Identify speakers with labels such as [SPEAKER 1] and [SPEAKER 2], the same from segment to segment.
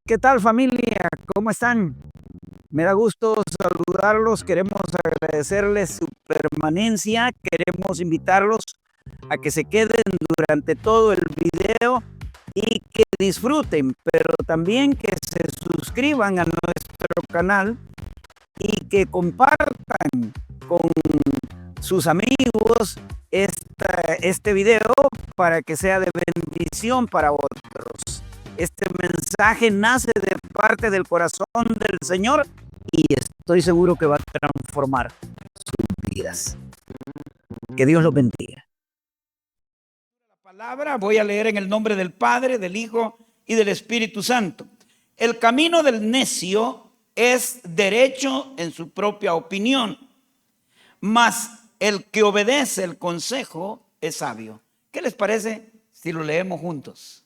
[SPEAKER 1] ¿Qué tal, familia? ¿Cómo están? Me da gusto saludarlos. Queremos agradecerles su permanencia. Queremos invitarlos a que se queden durante todo el video y que disfruten, pero también que se suscriban a nuestro canal y que compartan con sus amigos este video para que sea de bendición para otros. Este mensaje nace de parte del corazón del Señor y estoy seguro que va a transformar sus vidas. Que Dios los bendiga. La palabra voy a leer en el nombre del Padre, del Hijo y del Espíritu Santo. El camino del necio es derecho en su propia opinión, mas el que obedece el consejo es sabio. ¿Qué les parece si lo leemos juntos?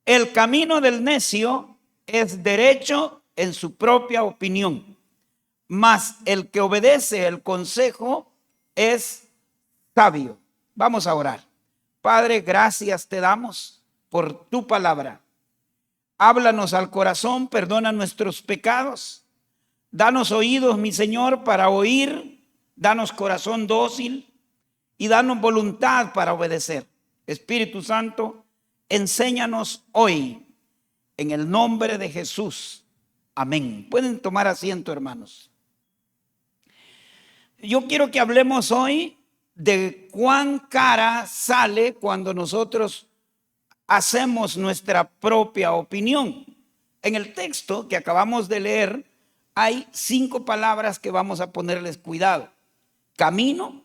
[SPEAKER 1] El camino del necio es derecho en su propia opinión, mas el que obedece el consejo es sabio. Vamos a orar. Padre, gracias te damos por tu palabra. Háblanos al corazón, perdona nuestros pecados. Danos oídos, mi Señor, para oír. Danos corazón dócil y danos voluntad para obedecer. Espíritu Santo, enséñanos hoy en el nombre de Jesús. Amén. Pueden tomar asiento, hermanos. Yo quiero que hablemos hoy de cuán cara sale cuando nosotros hacemos nuestra propia opinión. En el texto que acabamos de leer hay 5 palabras que vamos a ponerles cuidado: camino,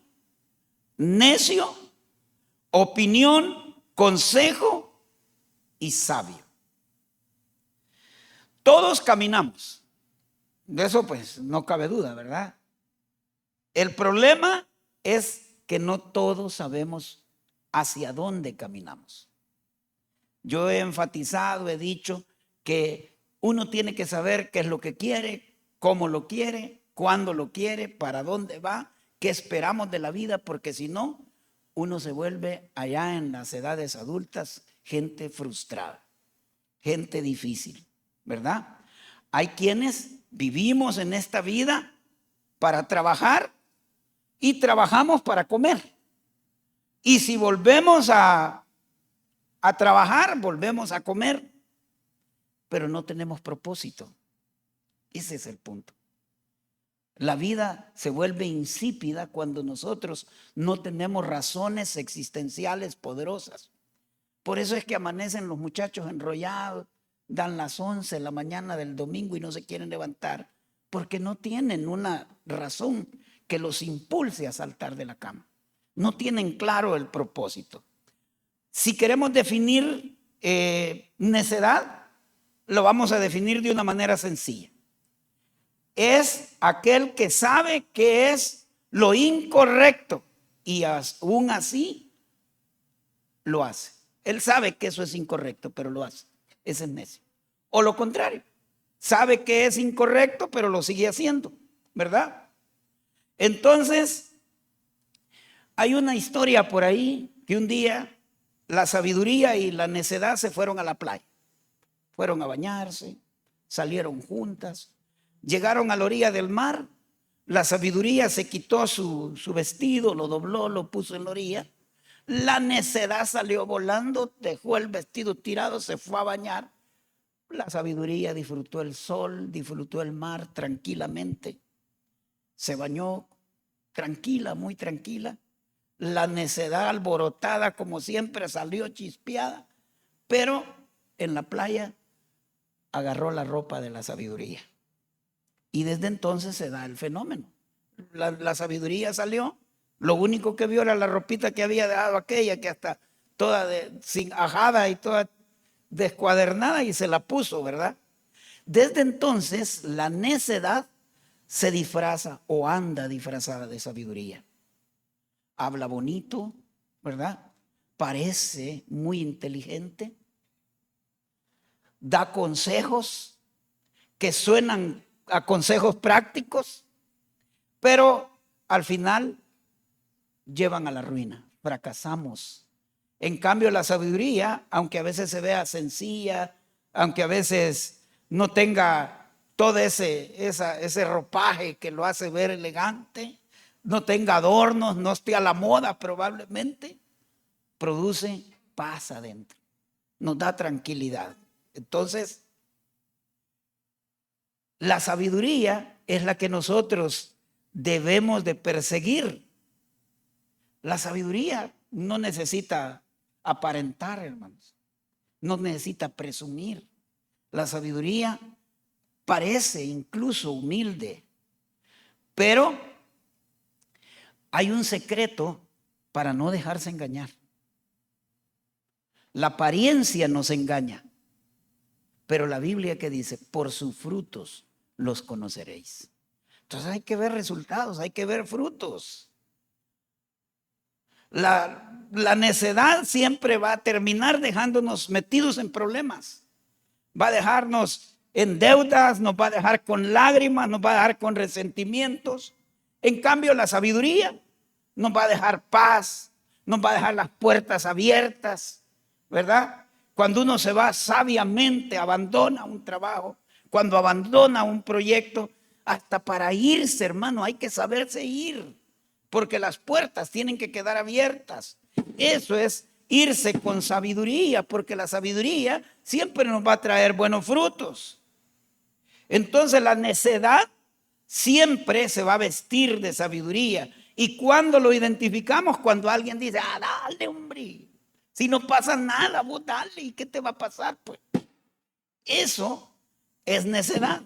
[SPEAKER 1] necio, opinión, consejo y sabio. Todos caminamos. De eso pues no cabe duda, ¿verdad? El problema es que no todos sabemos hacia dónde caminamos. Yo he enfatizado, he dicho que uno tiene que saber qué es lo que quiere, cómo lo quiere, cuándo lo quiere, para dónde va, qué esperamos de la vida, porque si no, uno se vuelve allá en las edades adultas gente frustrada, gente difícil, ¿verdad? Hay quienes vivimos en esta vida para trabajar y trabajamos para comer. Y si volvemos a trabajar, volvemos a comer, pero no tenemos propósito. Ese es el punto. La vida se vuelve insípida cuando nosotros no tenemos razones existenciales poderosas. Por eso es que amanecen los muchachos enrollados, dan las 11 de la mañana del domingo y no se quieren levantar, porque no tienen una razón que los impulse a saltar de la cama. No tienen claro el propósito. Si queremos definir necedad, lo vamos a definir de una manera sencilla. Es aquel que sabe que es lo incorrecto y aún así lo hace. Él sabe que eso es incorrecto, pero lo hace. Ese es necio. O lo contrario, sabe que es incorrecto, pero lo sigue haciendo, ¿verdad? Entonces, hay una historia por ahí que un día la sabiduría y la necedad se fueron a la playa. Fueron a bañarse, salieron juntas, llegaron a la orilla del mar. La sabiduría se quitó su vestido, lo dobló, lo puso en la orilla. La necedad salió volando, dejó el vestido tirado, se fue a bañar. La sabiduría disfrutó el sol, disfrutó el mar tranquilamente. Se bañó tranquila, muy tranquila. La necedad alborotada, como siempre, salió chispeada, pero en la playa agarró la ropa de la sabiduría. Y desde entonces se da el fenómeno. La sabiduría salió, lo único que vio era la ropita que había dejado aquella, que hasta toda sin ajada y toda descuadernada, y se la puso, ¿verdad? Desde entonces la necedad se disfraza o anda disfrazada de sabiduría. Habla bonito, ¿verdad? Parece muy inteligente. Da consejos que suenan a consejos prácticos, pero al final llevan a la ruina. Fracasamos. En cambio, la sabiduría, aunque a veces se vea sencilla, aunque a veces no tenga todo ese ropaje que lo hace ver elegante, no tenga adornos, no esté a la moda probablemente, produce paz adentro, nos da tranquilidad. Entonces, la sabiduría es la que nosotros debemos de perseguir. La sabiduría no necesita aparentar, hermanos. No necesita presumir. La sabiduría parece incluso humilde. Pero hay un secreto para no dejarse engañar. La apariencia nos engaña. Pero la Biblia que dice, por sus frutos los conoceréis. Entonces hay que ver resultados, hay que ver frutos. La necedad siempre va a terminar dejándonos metidos en problemas. Va a dejarnos en deudas, nos va a dejar con lágrimas, nos va a dejar con resentimientos. En cambio, la sabiduría nos va a dejar paz, nos va a dejar las puertas abiertas, ¿verdad? Cuando uno se va sabiamente, abandona un trabajo, cuando abandona un proyecto, hasta para irse, hermano, hay que saberse ir, porque las puertas tienen que quedar abiertas. Eso es irse con sabiduría, porque la sabiduría siempre nos va a traer buenos frutos. Entonces la necedad siempre se va a vestir de sabiduría. Y cuando lo identificamos, cuando alguien dice, dale, hombre, si no pasa nada, vos dale, ¿y qué te va a pasar? Pues eso es necedad.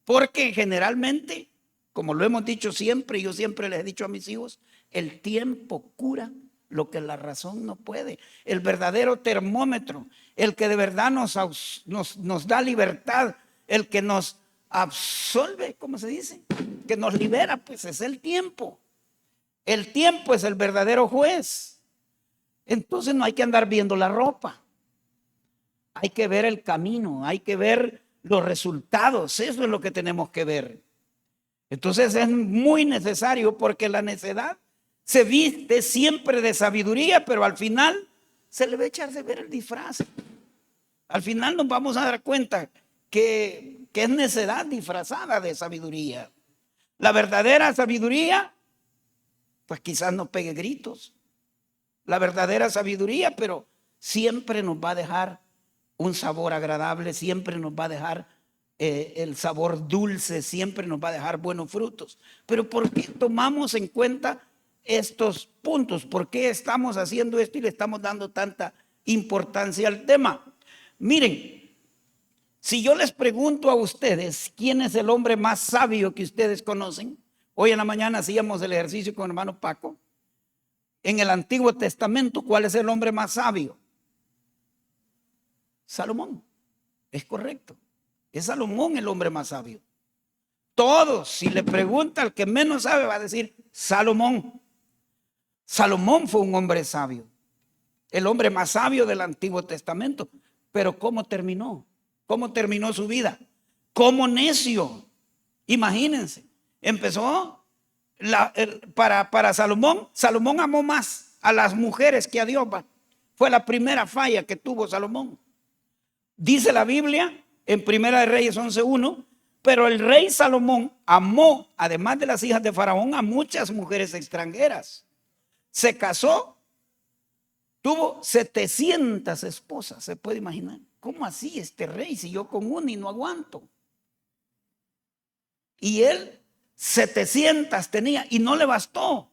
[SPEAKER 1] Porque generalmente, como lo hemos dicho siempre, yo siempre les he dicho a mis hijos, el tiempo cura lo que la razón no puede. El verdadero termómetro, el que de verdad nos da libertad, el que nos absolve, ¿cómo se dice? Que nos libera, pues es el tiempo. El tiempo es el verdadero juez. Entonces no hay que andar viendo la ropa. Hay que ver el camino, hay que ver los resultados. Eso es lo que tenemos que ver. Entonces es muy necesario, porque la necedad se viste siempre de sabiduría, pero al final se le va a echar de ver el disfraz. Al final nos vamos a dar cuenta que es necedad disfrazada de sabiduría. La verdadera sabiduría, pues quizás nos pegue gritos. La verdadera sabiduría, pero siempre nos va a dejar un sabor agradable, siempre nos va a dejar el sabor dulce, siempre nos va a dejar buenos frutos. Pero ¿por qué tomamos en cuenta estos puntos? ¿Por qué estamos haciendo esto y le estamos dando tanta importancia al tema? Miren, si yo les pregunto a ustedes quién es el hombre más sabio que ustedes conocen, hoy en la mañana hacíamos el ejercicio con el hermano Paco. En el Antiguo Testamento, ¿cuál es el hombre más sabio? Salomón. Es correcto. Es Salomón el hombre más sabio. Todos, si le pregunta al que menos sabe, va a decir Salomón. Salomón fue un hombre sabio. El hombre más sabio del Antiguo Testamento. Pero ¿cómo terminó? ¿Cómo terminó su vida? Como necio. Imagínense. Empezó para Salomón. Salomón amó más a las mujeres que a Dios. Fue la primera falla que tuvo Salomón. Dice la Biblia en Primera de Reyes 11:1, pero el rey Salomón amó, además de las hijas de Faraón, a muchas mujeres extranjeras. Se casó, tuvo 700 esposas. ¿Se puede imaginar? ¿Cómo así este rey? Si yo con una y no aguanto. Y él 700 tenía y no le bastó.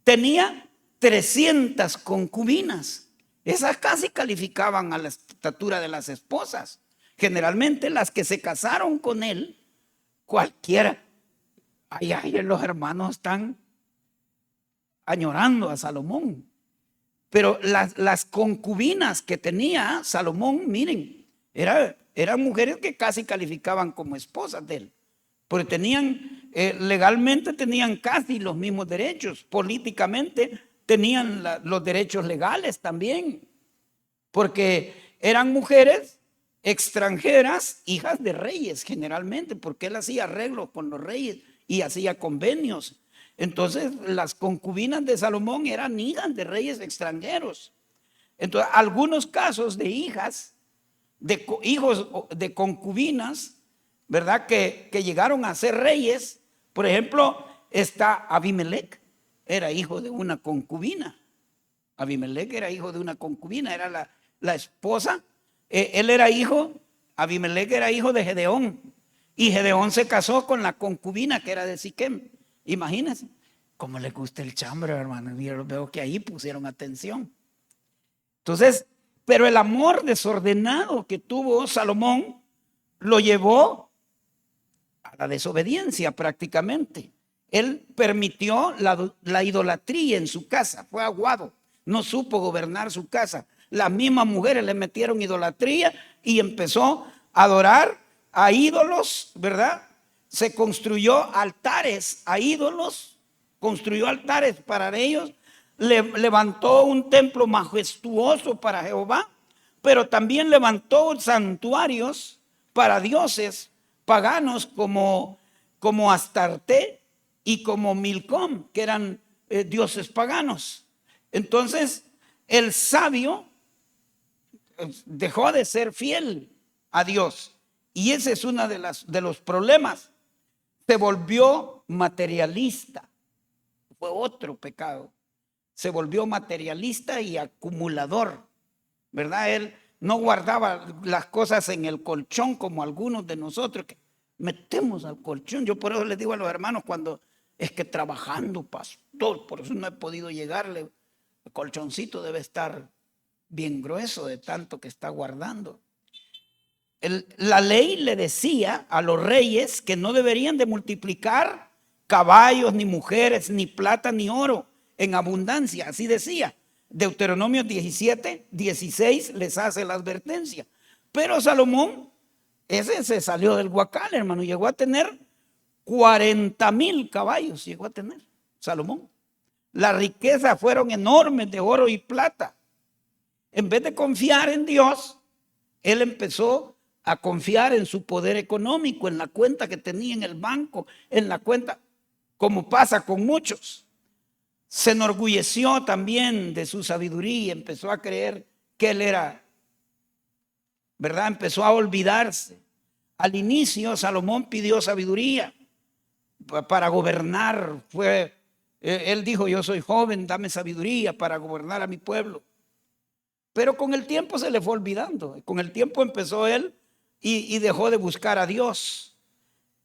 [SPEAKER 1] Tenía 300 concubinas. Esas casi calificaban a la estatura de las esposas. Generalmente las que se casaron con él, cualquiera. Ay, los hermanos están añorando a Salomón. Pero las concubinas que tenía Salomón, miren, eran mujeres que casi calificaban como esposas de él. Porque tenían, legalmente tenían casi los mismos derechos. Políticamente tenían los derechos legales también. Porque eran mujeres extranjeras, hijas de reyes generalmente, porque él hacía arreglos con los reyes y hacía convenios. Entonces las concubinas de Salomón eran hijas de reyes extranjeros. Entonces algunos casos de hijas hijos de concubinas, ¿verdad? Que llegaron a ser reyes. Por ejemplo, está Abimelech, era hijo de una concubina. Abimelech era hijo de una concubina, era la esposa. Él era hijo, Abimelech era hijo de Gedeón. Y Gedeón se casó con la concubina que era de Siquem. Imagínense cómo les gusta el chambre, hermano. Yo veo que ahí pusieron atención. Entonces, pero el amor desordenado que tuvo Salomón lo llevó a la desobediencia prácticamente. Él permitió la idolatría en su casa, fue aguado, no supo gobernar su casa. Las mismas mujeres le metieron idolatría y empezó a adorar a ídolos, ¿verdad? Se construyó altares a ídolos, construyó altares para ellos, levantó un templo majestuoso para Jehová, pero también levantó santuarios para dioses paganos como Astarte y como Milcom, que eran dioses paganos. Entonces, el sabio dejó de ser fiel a Dios. Y ese es uno de los problemas. Se volvió materialista. Fue otro pecado. Se volvió materialista y acumulador, ¿verdad? Él no guardaba las cosas en el colchón como algunos de nosotros que metemos al colchón. Yo por eso les digo a los hermanos cuando es que trabajando, pastor, por eso no he podido llegarle. El colchoncito debe estar bien grueso de tanto que está guardando. La ley le decía a los reyes que no deberían de multiplicar caballos, ni mujeres, ni plata, ni oro en abundancia. Así decía. Deuteronomio 17, 16 les hace la advertencia. Pero Salomón, ese se salió del guacal, hermano. Llegó a tener 40,000 caballos. Llegó a tener Salomón. Las riquezas fueron enormes de oro y plata. En vez de confiar en Dios, él empezó a confiar en su poder económico, en la cuenta que tenía en el banco, en la cuenta, como pasa con muchos. Se enorgulleció también de su sabiduría, empezó a creer que él era, ¿verdad? Empezó a olvidarse. Al inicio Salomón pidió sabiduría para gobernar. Él dijo, yo soy joven, dame sabiduría para gobernar a mi pueblo. Pero con el tiempo se le fue olvidando. Con el tiempo empezó él y dejó de buscar a Dios.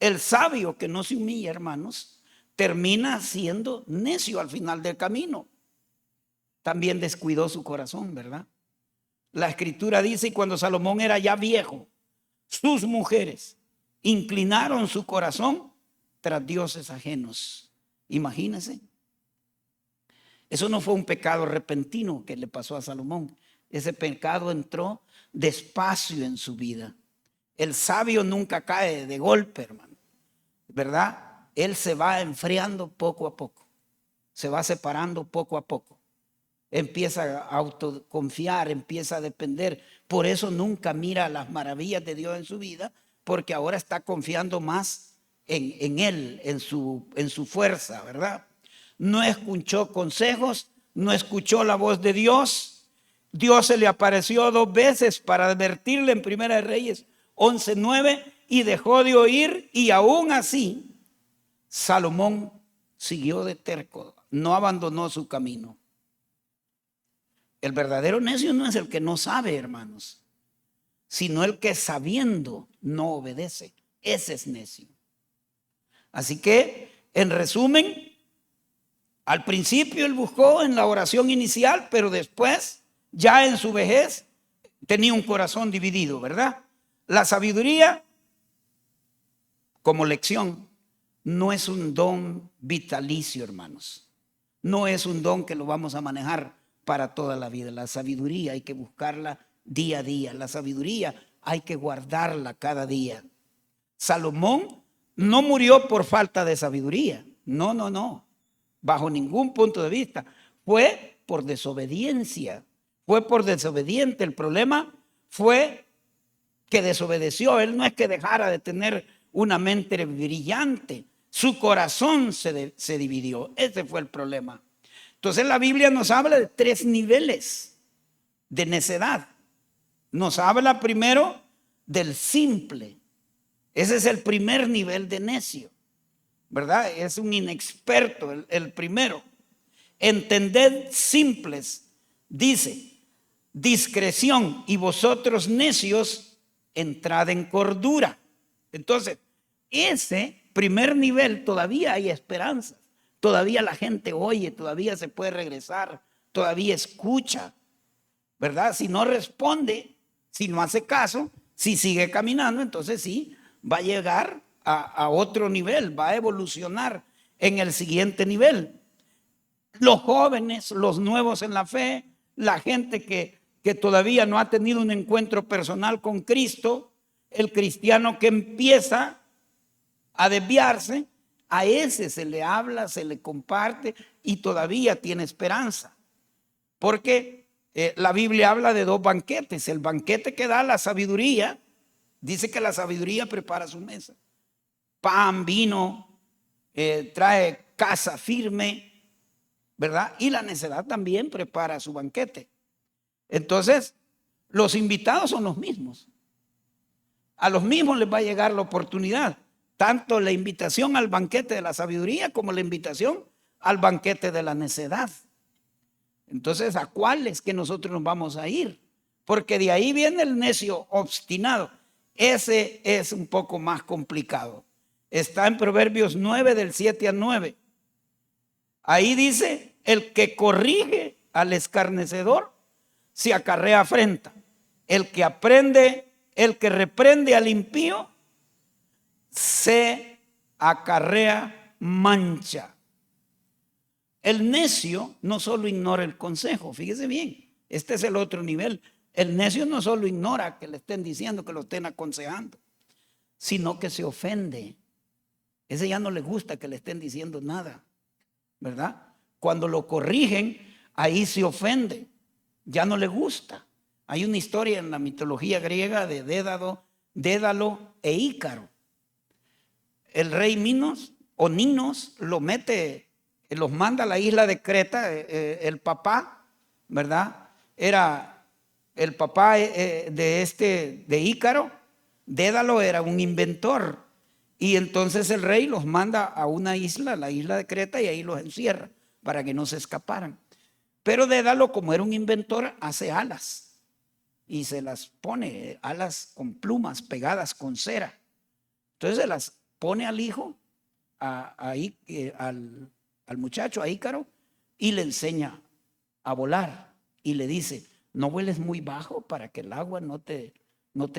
[SPEAKER 1] El sabio que no se humilla, hermanos, termina siendo necio al final del camino. También descuidó su corazón, ¿verdad? La escritura dice, y cuando Salomón era ya viejo, sus mujeres inclinaron su corazón tras dioses ajenos. Imagínense. Eso no fue un pecado repentino que le pasó a Salomón. Ese pecado entró despacio en su vida. El sabio nunca cae de golpe, hermano, ¿verdad? Él se va enfriando poco a poco, se va separando poco a poco, empieza a autoconfiar, empieza a depender. Por eso nunca mira las maravillas de Dios en su vida, porque ahora está confiando más en él, en su fuerza, ¿verdad? No escuchó consejos, no escuchó la voz de Dios. Dios se le apareció 2 veces para advertirle en Primera de Reyes 11:9 y dejó de oír, y aún así Salomón siguió de terco, no abandonó su camino. El verdadero necio no es el que no sabe, hermanos, sino el que sabiendo no obedece. Ese es necio. Así que, en resumen, al principio él buscó en la oración inicial, pero después, ya en su vejez, tenía un corazón dividido, ¿verdad? La sabiduría, como lección, no es un don vitalicio, hermanos. No es un don que lo vamos a manejar para toda la vida. La sabiduría hay que buscarla día a día. La sabiduría hay que guardarla cada día. Salomón no murió por falta de sabiduría. No. Bajo ningún punto de vista. Fue por desobediencia. Fue por desobediente. El problema fue que desobedeció. Él no es que dejara de tener una mente brillante. Su corazón se dividió. Ese fue el problema. Entonces la Biblia nos habla de 3 niveles de necedad. nos habla primero del simple. Ese es el primer nivel de necio, ¿verdad? Es un inexperto, el primero. Entended simples, dice, discreción, y vosotros necios, entrad en cordura. Entonces, ese primer nivel todavía hay esperanza. Todavía la gente oye, todavía se puede regresar, todavía escucha, ¿verdad? Si no responde, si no hace caso, si sigue caminando, entonces sí, va a llegar a otro nivel, va a evolucionar en el siguiente nivel. Los jóvenes, los nuevos en la fe, la gente que todavía no ha tenido un encuentro personal con Cristo, el cristiano que empieza a desviarse, a ese se le habla, se le comparte y todavía tiene esperanza. Porque la Biblia habla de dos banquetes. El banquete que da la sabiduría, dice que la sabiduría prepara su mesa. Pan, vino, trae casa firme, ¿verdad? Y la necedad también prepara su banquete. Entonces, los invitados son los mismos. A los mismos les va a llegar la oportunidad. Tanto la invitación al banquete de la sabiduría como la invitación al banquete de la necedad. Entonces, ¿a cuál es que nosotros nos vamos a ir? Porque de ahí viene el necio obstinado. Ese es un poco más complicado. Está en Proverbios 9, del 7 al 9. Ahí dice, el que corrige al escarnecedor se acarrea afrenta. El que reprende al impío se acarrea mancha. El necio no solo ignora el consejo, fíjese bien, este es el otro nivel. El necio no solo ignora que le estén diciendo, que lo estén aconsejando, sino que se ofende. Ese ya no le gusta que le estén diciendo nada, ¿verdad? Cuando lo corrigen, ahí se ofende, ya no le gusta. Hay una historia en la mitología griega de Dédalo e Ícaro. El rey Minos o Ninos los manda a la isla de Creta, el papá, ¿verdad? Era el papá de Ícaro. Dédalo era un inventor. Y entonces el rey los manda a una isla, la isla de Creta, y ahí los encierra para que no se escaparan. Pero Dédalo, como era un inventor, hace alas y se las pone, alas con plumas pegadas con cera. Entonces se las pone al hijo, al muchacho, a Ícaro, y le enseña a volar. Y le dice, no vueles muy bajo para que el agua no te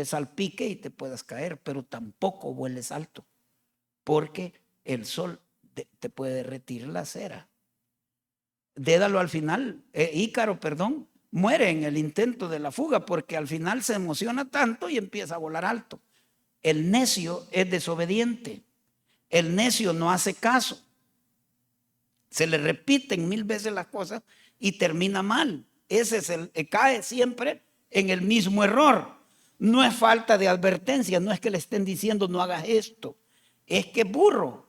[SPEAKER 1] salpique y te puedas caer, pero tampoco vueles alto, porque el sol te puede derretir la cera. Dédalo al final, Ícaro, perdón, muere en el intento de la fuga porque al final se emociona tanto y empieza a volar alto. El necio es desobediente. El necio no hace caso. Se le repiten 1000 veces las cosas y termina mal. Ese es cae siempre en el mismo error. No es falta de advertencia, no es que le estén diciendo no hagas esto. Es que es burro.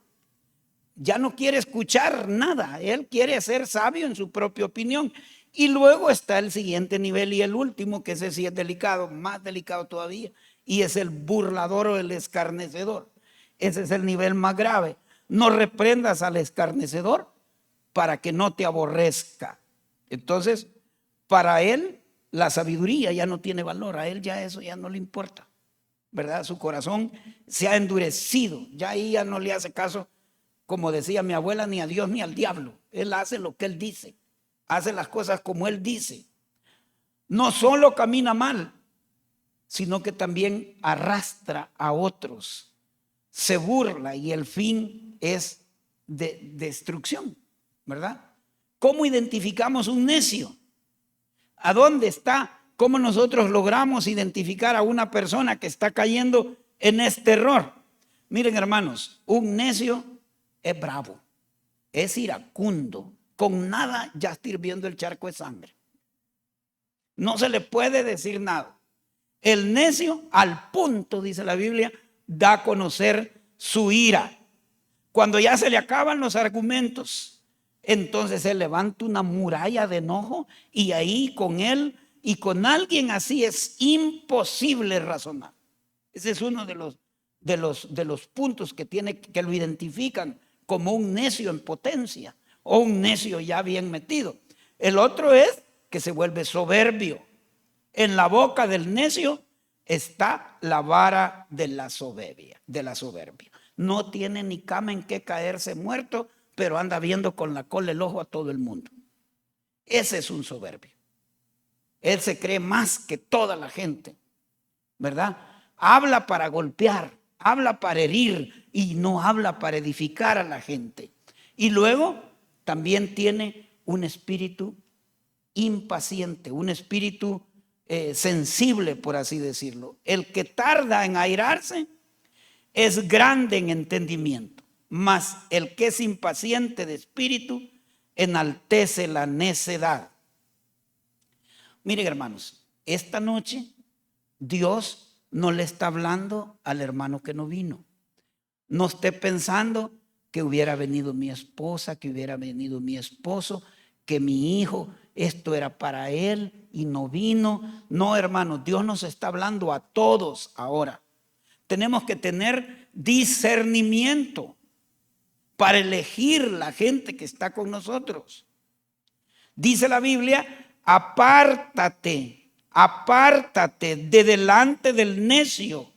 [SPEAKER 1] Ya no quiere escuchar nada. Él quiere ser sabio en su propia opinión. Y luego está el siguiente nivel y el último, que ese sí es delicado, más delicado todavía. Y es el burlador o el escarnecedor. Ese es el nivel más grave. No reprendas al escarnecedor para que no te aborrezca. Entonces, para él la sabiduría ya no tiene valor. A él ya eso ya no le importa, ¿verdad? Su corazón se ha endurecido. Ya ahí ya no le hace caso, como decía mi abuela, ni a Dios ni al diablo. Él hace lo que él dice. Hace las cosas como él dice. No solo camina mal, sino que también arrastra a otros. Se burla y el fin es de destrucción, ¿verdad? ¿Cómo identificamos un necio? ¿A dónde está? ¿Cómo nosotros logramos identificar a una persona que está cayendo en este error? Miren, hermanos, un necio es bravo, es iracundo, con nada ya está hirviendo el charco de sangre. No se le puede decir nada. El necio, al punto, dice la Biblia, da a conocer su ira. Cuando ya se le acaban los argumentos, entonces se levanta una muralla de enojo y ahí con él Y con alguien así es imposible razonar. Ese es uno de los puntos que lo identifican como un necio en potencia o un necio ya bien metido. El otro es que se vuelve soberbio. En la boca del necio está la vara de la soberbia, No tiene ni cama en que caerse muerto, pero anda viendo con la cola el ojo a todo el mundo. Ese es un soberbio. Él se cree más que toda la gente, ¿verdad? Habla para golpear, habla para herir y no habla para edificar a la gente. Y luego también tiene un espíritu impaciente, un espíritu sensible, por así decirlo. El que tarda en airarse es grande en entendimiento, mas el que es impaciente de espíritu enaltece la necedad. Miren, hermanos, esta noche Dios no le está hablando al hermano que no vino. No esté pensando que hubiera venido mi esposa, que hubiera venido mi esposo, que mi hijo, esto era para él y no vino. No, hermano, Dios nos está hablando a todos ahora. Tenemos que tener discernimiento para elegir la gente que está con nosotros. Dice la Biblia, apártate de delante del necio,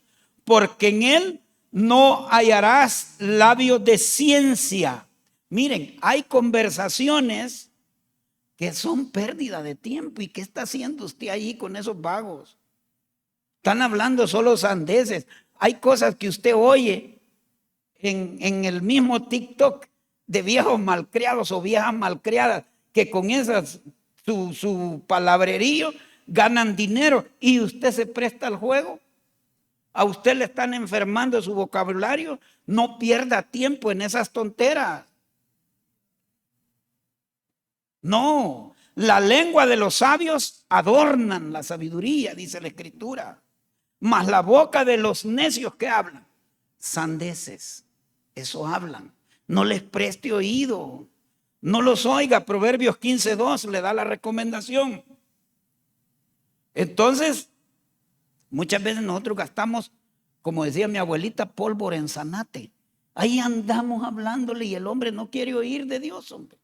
[SPEAKER 1] porque en él no hallarás labios de ciencia. Miren, hay conversaciones que son pérdida de tiempo. ¿Y qué está haciendo usted ahí con esos vagos? Están hablando solo sandeces. Hay cosas que usted oye en el mismo TikTok de viejos malcriados o viejas malcriadas que con esas su palabrerío ganan dinero y usted se presta al juego. A usted le están enfermando su vocabulario. No pierda tiempo en esas tonteras. No, la lengua de los sabios adornan la sabiduría, dice la Escritura. Mas la boca de los necios, ¿qué hablan? Sandeces. Eso hablan. No les preste oído. No los oiga. Proverbios 15:2 le da la recomendación. Entonces, muchas veces nosotros gastamos, como decía mi abuelita, pólvora en zanate. Ahí andamos hablándole y el hombre no quiere oír de Dios, hombre.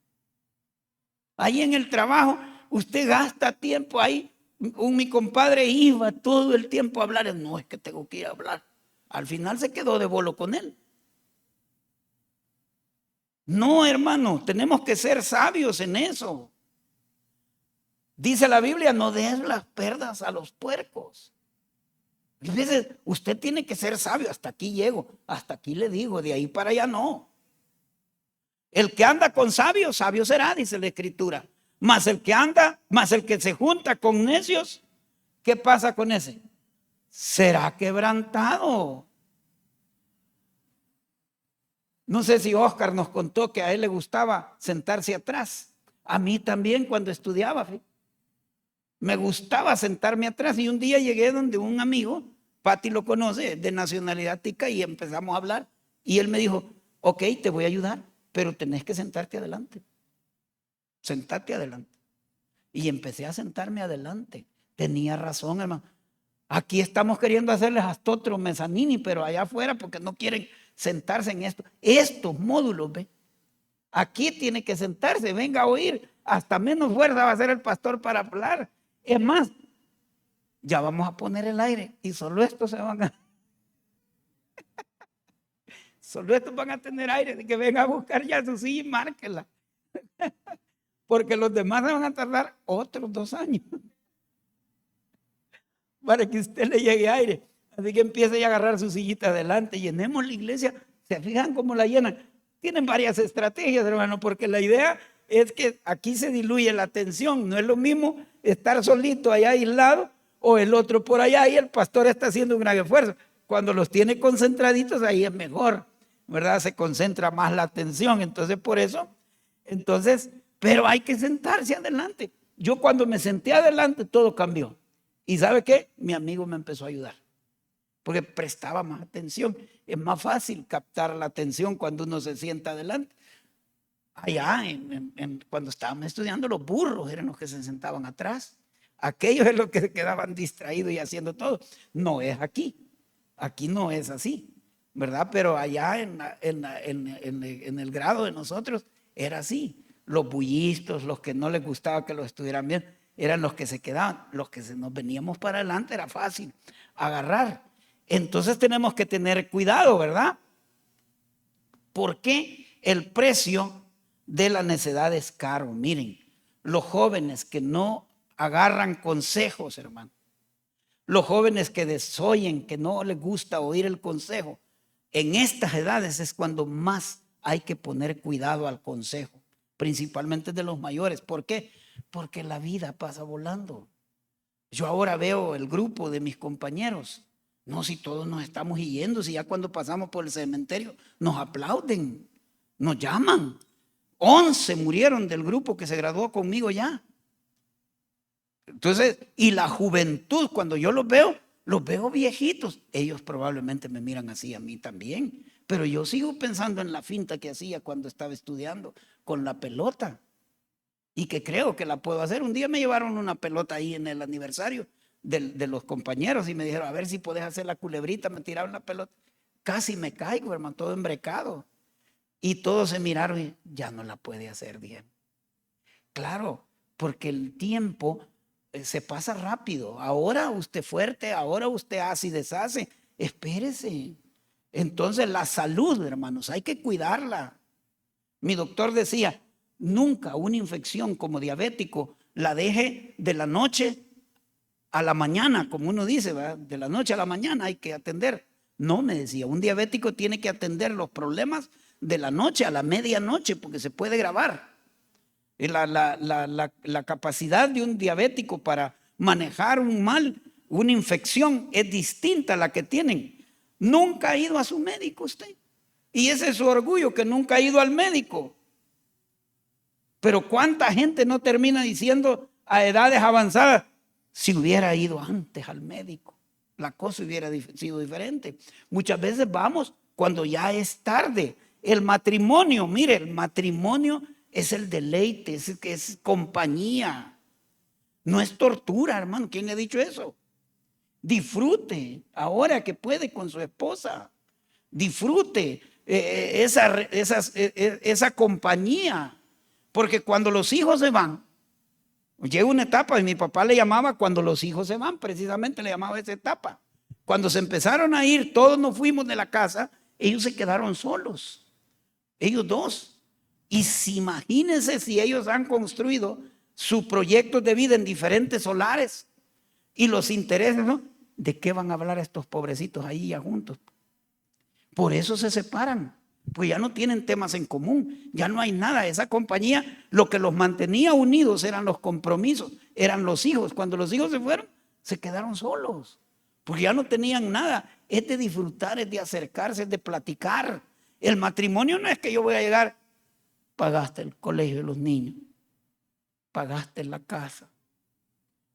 [SPEAKER 1] Ahí en el trabajo, usted gasta tiempo ahí. Mi compadre iba todo el tiempo a hablar. No, es que tengo que ir a hablar. Al final se quedó de bolo con él. No, hermano, tenemos que ser sabios en eso. Dice la Biblia, no des las perdas a los puercos. Entonces, usted tiene que ser sabio. Hasta aquí llego, hasta aquí le digo, de ahí para allá no. El que anda con sabios, sabio será, dice la Escritura. Mas el que se junta con necios, ¿qué pasa con ese? Será quebrantado. No sé si Oscar nos contó que a él le gustaba sentarse atrás. A mí también cuando estudiaba, me gustaba sentarme atrás. Y un día llegué donde un amigo, Pati lo conoce, de nacionalidad tica, y empezamos a hablar. Y él me dijo, ok, te voy a ayudar, pero tenés que sentarte adelante. Sentate adelante. Y empecé a sentarme adelante. Tenía razón, hermano. Aquí estamos queriendo hacerles hasta otro mezanini, pero allá afuera porque no quieren sentarse en esto. Estos módulos, ¿ve? Aquí tiene que sentarse, venga a oír. Hasta menos fuerza va a hacer el pastor para hablar. Es más, ya vamos a poner el aire y solo estos se van a... Solo estos van a tener aire, de que venga a buscar ya su silla y márquela. Porque los demás se van a tardar otros 2 años para que usted le llegue aire. Así que empiece a agarrar su sillita adelante, llenemos la iglesia. ¿Se fijan cómo la llenan? Tienen varias estrategias, hermano, porque la idea es que aquí se diluye la atención. No es lo mismo estar solito allá aislado o el otro por allá y el pastor está haciendo un gran esfuerzo. Cuando los tiene concentraditos, ahí es mejor, ¿verdad? Se concentra más la atención. Entonces, por eso, pero hay que sentarse adelante. Yo cuando me senté adelante, todo cambió. ¿Y sabe qué? Mi amigo me empezó a ayudar, porque prestaba más atención. Es más fácil captar la atención cuando uno se sienta adelante. Allá, cuando estábamos estudiando, los burros eran los que se sentaban atrás. Aquellos es los que se quedaban distraídos y haciendo todo. No es aquí. Aquí no es así, ¿verdad? Pero allá en el grado de nosotros era así. Los bullistos, los que no les gustaba que los estuvieran bien, eran los que se quedaban. Los que nos veníamos para adelante era fácil agarrar. Entonces tenemos que tener cuidado, ¿verdad? Porque el precio de la necedad es caro. Miren, los jóvenes que no agarran consejos, hermano. Los jóvenes que desoyen, que no les gusta oír el consejo. En estas edades es cuando más hay que poner cuidado al consejo, principalmente de los mayores. ¿Por qué? Porque la vida pasa volando. Yo ahora veo el grupo de mis compañeros. No, si todos nos estamos yendo, si ya cuando pasamos por el cementerio nos aplauden, nos llaman. 11 murieron del grupo que se graduó conmigo ya. Entonces, y la juventud, cuando yo los veo viejitos. Ellos probablemente me miran así a mí también. Pero yo sigo pensando en la finta que hacía cuando estaba estudiando con la pelota. Y que creo que la puedo hacer. Un día me llevaron una pelota ahí en el aniversario de los compañeros y me dijeron, a ver si podés hacer la culebrita. Me tiraron la pelota. Casi me caigo, hermano, todo embrecado. Y todos se miraron y ya no la puede hacer bien. Claro, porque el tiempo se pasa rápido. Ahora usted fuerte, ahora usted hace y deshace. Espérese. Entonces la salud, hermanos, hay que cuidarla. Mi doctor decía, nunca una infección como diabético la deje de la noche a la mañana, como uno dice, ¿verdad? De la noche a la mañana hay que atender. No, me decía, un diabético tiene que atender los problemas de la noche a la medianoche porque se puede grabar. La capacidad de un diabético para manejar un mal, una infección, es distinta a la que tienen. Nunca ha ido a su médico usted. Y ese es su orgullo, que nunca ha ido al médico. Pero ¿cuánta gente no termina diciendo a edades avanzadas, si hubiera ido antes al médico, la cosa hubiera sido diferente? Muchas veces vamos cuando ya es tarde. El matrimonio, mire, el matrimonio es el deleite, es compañía. No es tortura, hermano. ¿Quién le ha dicho eso? Disfrute ahora que puede con su esposa. Disfrute esa compañía. Porque cuando los hijos se van, llega una etapa, y mi papá le llamaba cuando los hijos se van, precisamente le llamaba esa etapa. Cuando se empezaron a ir, todos nos fuimos de la casa, ellos se quedaron solos. Ellos dos. Y si, imagínense si ellos han construido sus proyectos de vida en diferentes solares y los intereses, ¿no? ¿De qué van a hablar estos pobrecitos ahí ya juntos? Por eso se separan, pues ya no tienen temas en común, ya no hay nada. Esa compañía, lo que los mantenía unidos eran los compromisos, eran los hijos. Cuando los hijos se fueron, se quedaron solos, porque ya no tenían nada. Es de disfrutar, es de acercarse, es de platicar. El matrimonio no es que yo voy a llegar, pagaste el colegio de los niños, pagaste la casa,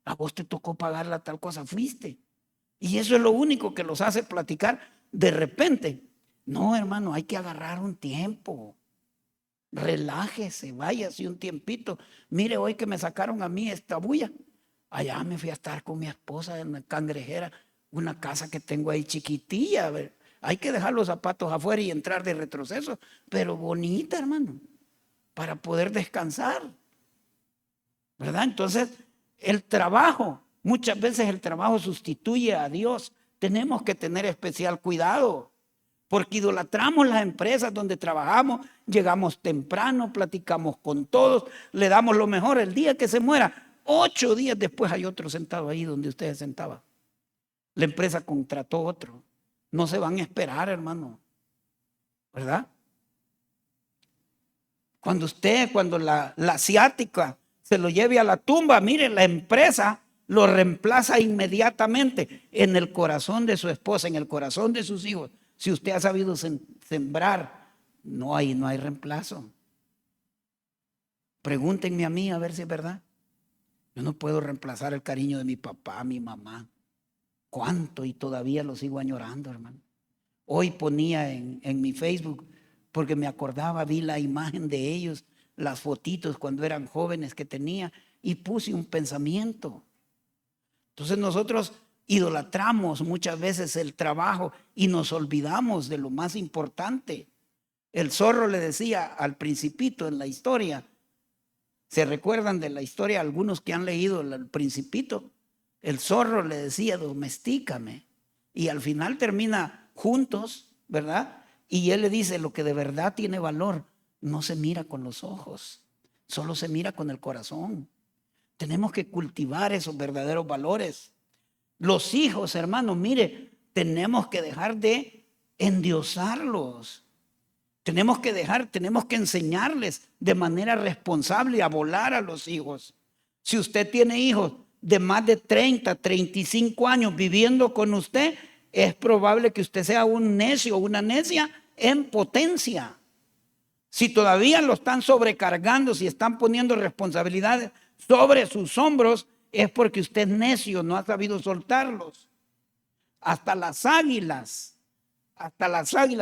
[SPEAKER 1] a vos te tocó pagar la tal cosa, fuiste. Y eso es lo único que los hace platicar de repente. No, hermano, hay que agarrar un tiempo. Relájese, váyase un tiempito. Mire, hoy que me sacaron a mí esta bulla, allá me fui a estar con mi esposa en la Cangrejera, una casa que tengo ahí chiquitilla. Hay que dejar los zapatos afuera y entrar de retroceso, pero bonita, hermano, para poder descansar, ¿verdad? Entonces, el trabajo, muchas veces el trabajo sustituye a Dios. Tenemos que tener especial cuidado, porque idolatramos las empresas donde trabajamos, llegamos temprano, platicamos con todos, le damos lo mejor. El día que se muera, 8 días después hay otro sentado ahí donde usted se sentaba. La empresa contrató otro. No se van a esperar, hermano, ¿verdad? Cuando la asiática se lo lleve a la tumba, mire, la empresa lo reemplaza inmediatamente en el corazón de su esposa, en el corazón de sus hijos. Si usted ha sabido sembrar, no hay reemplazo. Pregúntenme a mí a ver si es verdad. Yo no puedo reemplazar el cariño de mi papá, mi mamá. ¿Cuánto? Y todavía lo sigo añorando, hermano. Hoy ponía en mi Facebook, porque me acordaba, vi la imagen de ellos, las fotitos cuando eran jóvenes que tenía, y puse un pensamiento. Entonces nosotros idolatramos muchas veces el trabajo y nos olvidamos de lo más importante. El zorro le decía al Principito en la historia, ¿se recuerdan de la historia algunos que han leído el Principito? El zorro le decía, domestícame. Y al final termina juntos, ¿verdad? Y él le dice, lo que de verdad tiene valor no se mira con los ojos, solo se mira con el corazón. Tenemos que cultivar esos verdaderos valores. Los hijos, hermanos, mire, tenemos que dejar de endiosarlos. Tenemos que enseñarles de manera responsable a volar a los hijos. Si usted tiene hijos de más de 30, 35 años viviendo con usted, es probable que usted sea un necio o una necia en potencia. Si todavía lo están sobrecargando, si están poniendo responsabilidades sobre sus hombros, es porque usted es necio, no ha sabido soltarlos. Hasta las águilas,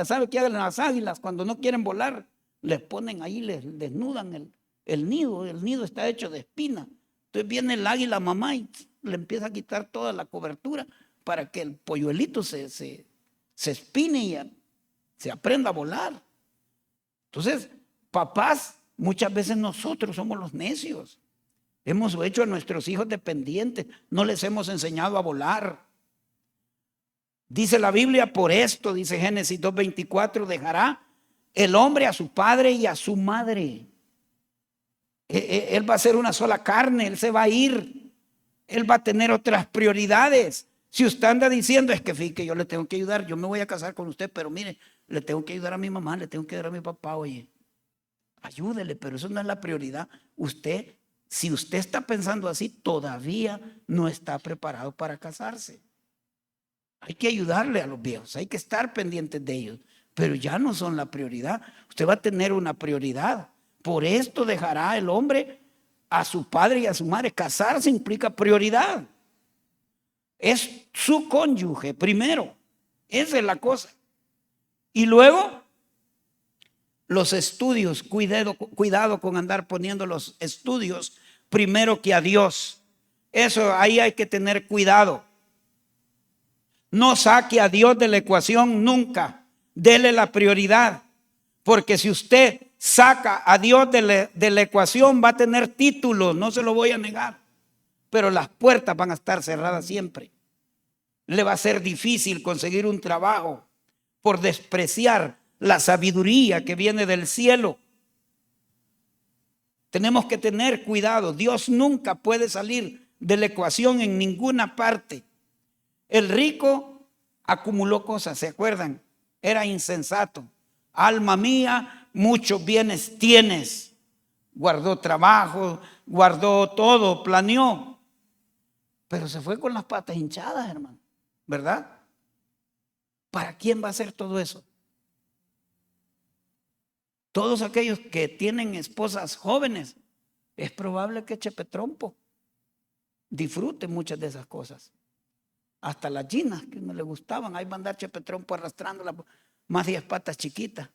[SPEAKER 1] ¿sabe qué hacen las águilas cuando no quieren volar? Les ponen ahí, les desnudan el nido está hecho de espina. Entonces viene el águila mamá y le empieza a quitar toda la cobertura para que el polluelito se espine y se aprenda a volar. Entonces, papás, muchas veces nosotros somos los necios. Hemos hecho a nuestros hijos dependientes, no les hemos enseñado a volar. Dice la Biblia, por esto, dice Génesis 2:24, dejará el hombre a su padre y a su madre. Él va a ser una sola carne, él se va a ir, él va a tener otras prioridades. Si usted anda diciendo, es que yo le tengo que ayudar, yo me voy a casar con usted, pero mire, le tengo que ayudar a mi mamá, le tengo que ayudar a mi papá, oye, ayúdele, pero eso no es la prioridad. Si usted está pensando así, todavía no está preparado para casarse. Hay que ayudarle a los viejos, hay que estar pendientes de ellos, pero ya no son la prioridad. Usted va a tener una prioridad. Por esto dejará el hombre a su padre y a su madre. Casarse implica prioridad. Es su cónyuge primero. Esa es la cosa. Y luego, los estudios. Cuidado con andar poniendo los estudios primero que a Dios. Eso ahí hay que tener cuidado. No saque a Dios de la ecuación nunca. Dele la prioridad. Porque si usted saca a Dios de la ecuación, va a tener títulos, no se lo voy a negar. Pero las puertas van a estar cerradas siempre. Le va a ser difícil conseguir un trabajo por despreciar la sabiduría que viene del cielo. Tenemos que tener cuidado. Dios nunca puede salir de la ecuación en ninguna parte. El rico acumuló cosas, ¿se acuerdan? Era insensato. Alma mía, muchos bienes tienes. Guardó trabajo, guardó todo, planeó. Pero se fue con las patas hinchadas, hermano. ¿Verdad? ¿Para quién va a hacer todo eso? Todos aquellos que tienen esposas jóvenes, es probable que chepetrompo disfrute muchas de esas cosas. Hasta las ginas que no le gustaban, ahí va a andar chepetrompo arrastrándola más 10 patas chiquitas.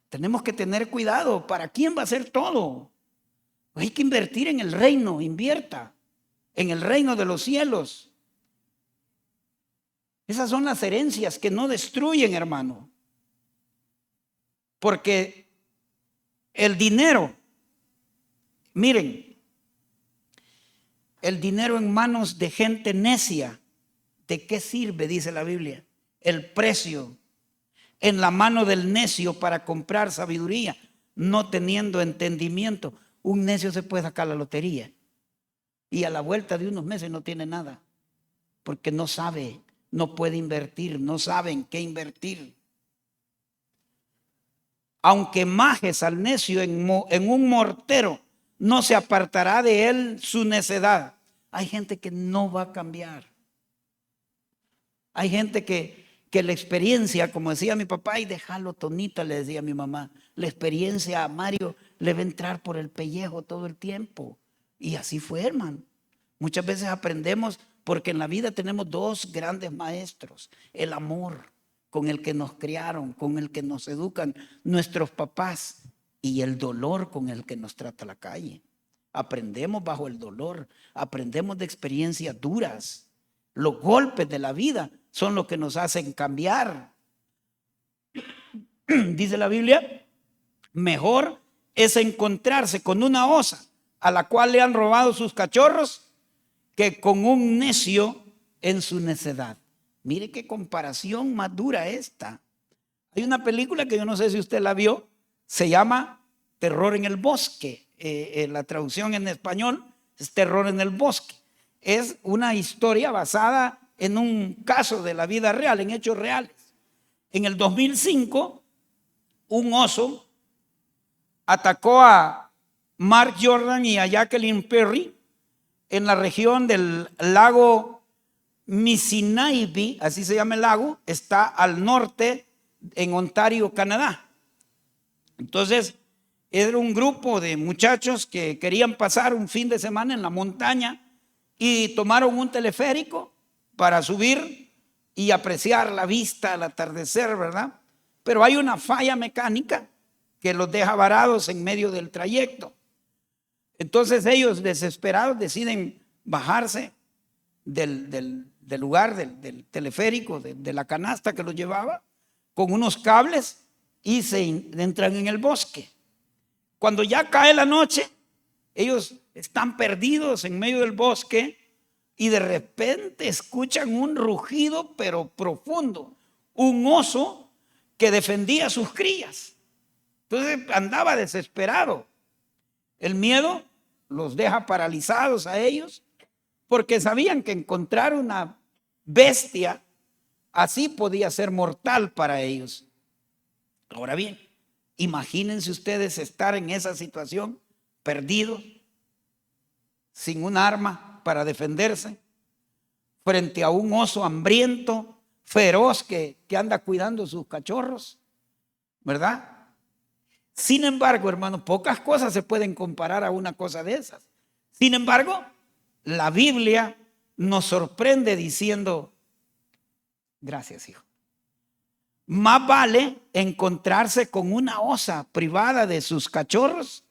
[SPEAKER 1] Tenemos que tener cuidado. ¿Para quién va a hacer todo? Hay que invertir en el reino, invierta en el reino de los cielos. Esas son las herencias que no destruyen, hermano. Porque el dinero, miren, el dinero en manos de gente necia, ¿de qué sirve? Dice la Biblia. El precio en la mano del necio para comprar sabiduría, no teniendo entendimiento. Un necio se puede sacar la lotería y a la vuelta de unos meses no tiene nada, porque no sabe, no puede invertir, no sabe en qué invertir. Aunque majes al necio en un mortero, no se apartará de él su necedad. Hay gente que no va a cambiar. Hay gente que la experiencia, como decía mi papá, y déjalo tonita, le decía a mi mamá, la experiencia a Mario le va a entrar por el pellejo todo el tiempo. Y así fue, hermano. Muchas veces aprendemos porque en la vida tenemos dos grandes maestros: el amor con el que nos criaron, con el que nos educan nuestros papás, y el dolor con el que nos trata la calle. aprendemos bajo el dolor, aprendemos de experiencias duras. Los golpes de la vida son los que nos hacen cambiar. Dice la Biblia, mejor es encontrarse con una osa a la cual le han robado sus cachorros que con un necio en su necedad. Mire qué comparación más dura esta. Hay una película que yo no sé si usted la vio, se llama Terror en el Bosque. La traducción en español es Terror en el Bosque. Es una historia basada en un caso de la vida real, en hechos reales. En el 2005, un oso atacó a Mark Jordan y a Jacqueline Perry en la región del lago Mississipi, así se llama el lago, está al norte en Ontario, Canadá. Entonces, era un grupo de muchachos que querían pasar un fin de semana en la montaña y tomaron un teleférico para subir y apreciar la vista al atardecer, ¿verdad? Pero hay una falla mecánica que los deja varados en medio del trayecto. Entonces ellos desesperados deciden bajarse del lugar, del teleférico, de la canasta que los llevaba, con unos cables y se entran en el bosque. Cuando ya cae la noche, ellos están perdidos en medio del bosque y de repente escuchan un rugido pero profundo, un oso que defendía a sus crías. Entonces andaba desesperado. El miedo los deja paralizados a ellos porque sabían que encontrar una bestia así podía ser mortal para ellos. Ahora bien, imagínense ustedes estar en esa situación, perdidos, sin un arma para defenderse, frente a un oso hambriento, feroz, que anda cuidando sus cachorros, ¿verdad? Sin embargo, hermano, pocas cosas se pueden comparar a una cosa de esas. Sin embargo, la Biblia nos sorprende diciendo, gracias, hijo. Más vale encontrarse con una osa privada de sus cachorros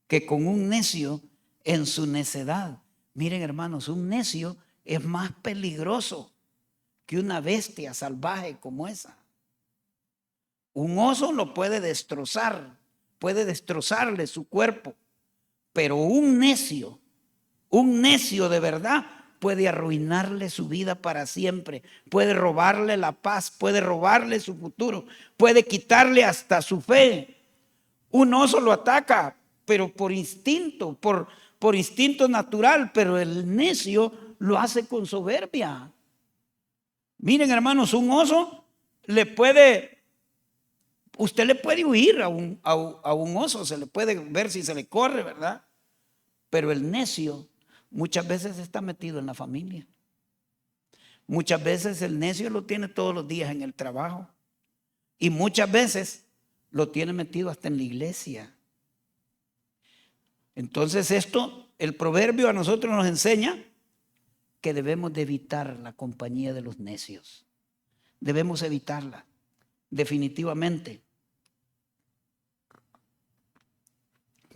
[SPEAKER 1] que con un necio en su necedad. Miren, hermanos, un necio es más peligroso que una bestia salvaje como esa. Un oso lo puede destrozar, puede destrozarle su cuerpo, pero un necio de verdad puede arruinarle su vida para siempre, puede robarle la paz, puede robarle su futuro, puede quitarle hasta su fe. Un oso lo ataca, pero por instinto, por instinto natural, pero el necio lo hace con soberbia. Miren, hermanos, un oso usted le puede huir a un oso, se le puede ver si se le corre, ¿verdad? Pero el necio muchas veces está metido en la familia. Muchas veces el necio lo tiene todos los días en el trabajo. Y muchas veces lo tiene metido hasta en la iglesia. Entonces el proverbio a nosotros nos enseña que debemos de evitar la compañía de los necios. Debemos evitarla, definitivamente.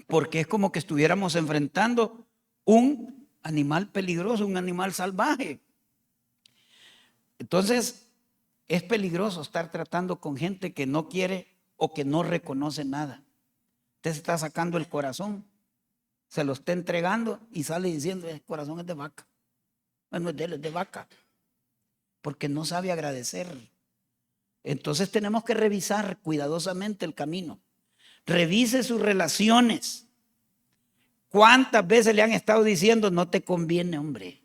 [SPEAKER 1] Porque es como que estuviéramos enfrentando un animal peligroso, un animal salvaje. Entonces, es peligroso estar tratando con gente que no quiere o que no reconoce nada. Usted se está sacando el corazón, se lo está entregando y sale diciendo, el corazón es de vaca. No es de él, es de vaca. Porque no sabe agradecer. Entonces tenemos que revisar cuidadosamente el camino. Revise sus relaciones. ¿Cuántas veces le han estado diciendo, no te conviene, hombre?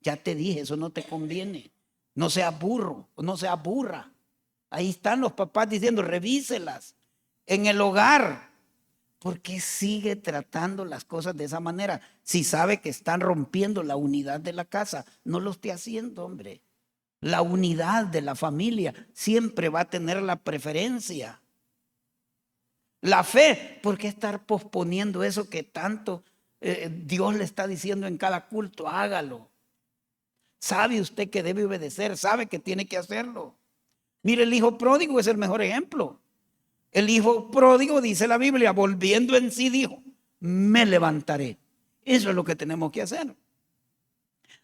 [SPEAKER 1] Ya te dije, eso no te conviene. No seas burro, no seas burra. Ahí están los papás diciendo, revíselas. En el hogar, ¿por qué sigue tratando las cosas de esa manera? Si sabe que están rompiendo la unidad de la casa, no lo esté haciendo, hombre. La unidad de la familia siempre va a tener la preferencia. La fe, ¿por qué estar posponiendo eso que tanto Dios le está diciendo en cada culto? Hágalo. Sabe usted que debe obedecer, sabe que tiene que hacerlo. Mire, el hijo pródigo es el mejor ejemplo. El hijo pródigo, dice la Biblia, volviendo en sí dijo, me levantaré. Eso es lo que tenemos que hacer.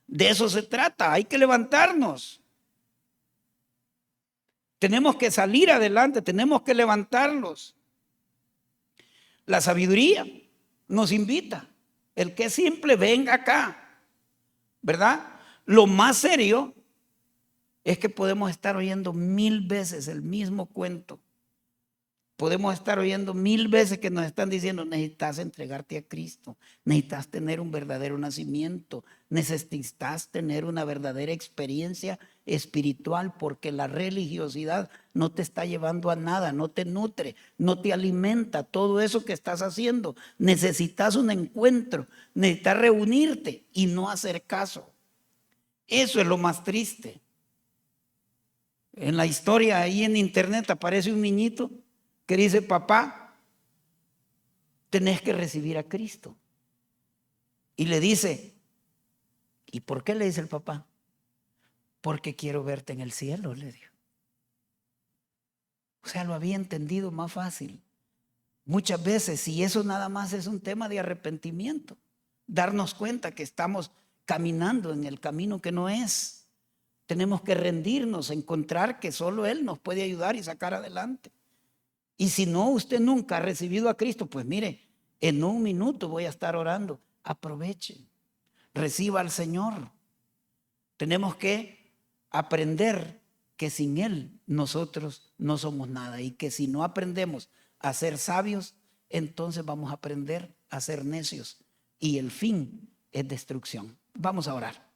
[SPEAKER 1] De eso se trata, hay que levantarnos. Tenemos que salir adelante, tenemos que levantarlos. La sabiduría nos invita. El que es simple, venga acá, ¿verdad? Lo más serio es que podemos estar oyendo 1000 veces el mismo cuento. Podemos estar oyendo 1000 veces que nos están diciendo: necesitas entregarte a Cristo, necesitas tener un verdadero nacimiento, necesitas tener una verdadera experiencia espiritual, porque la religiosidad no te está llevando a nada, no te nutre, no te alimenta todo eso que estás haciendo. Necesitas un encuentro, necesitas reunirte y no hacer caso. Eso es lo más triste. En la historia, ahí en internet, aparece un niñito que dice: papá, tenés que recibir a Cristo. Y le dice: ¿y por qué? Le dice el papá: porque quiero verte en el cielo, le dijo. O sea, lo había entendido más fácil. Muchas veces, si eso nada más es un tema de arrepentimiento, darnos cuenta que estamos caminando en el camino que no es. Tenemos que rendirnos, encontrar que solo Él nos puede ayudar y sacar adelante. Y si no, usted nunca ha recibido a Cristo, pues mire, en un minuto voy a estar orando. Aproveche, reciba al Señor. Tenemos que aprender que sin Él nosotros no somos nada, y que si no aprendemos a ser sabios, entonces vamos a aprender a ser necios, y el fin es destrucción. Vamos a orar.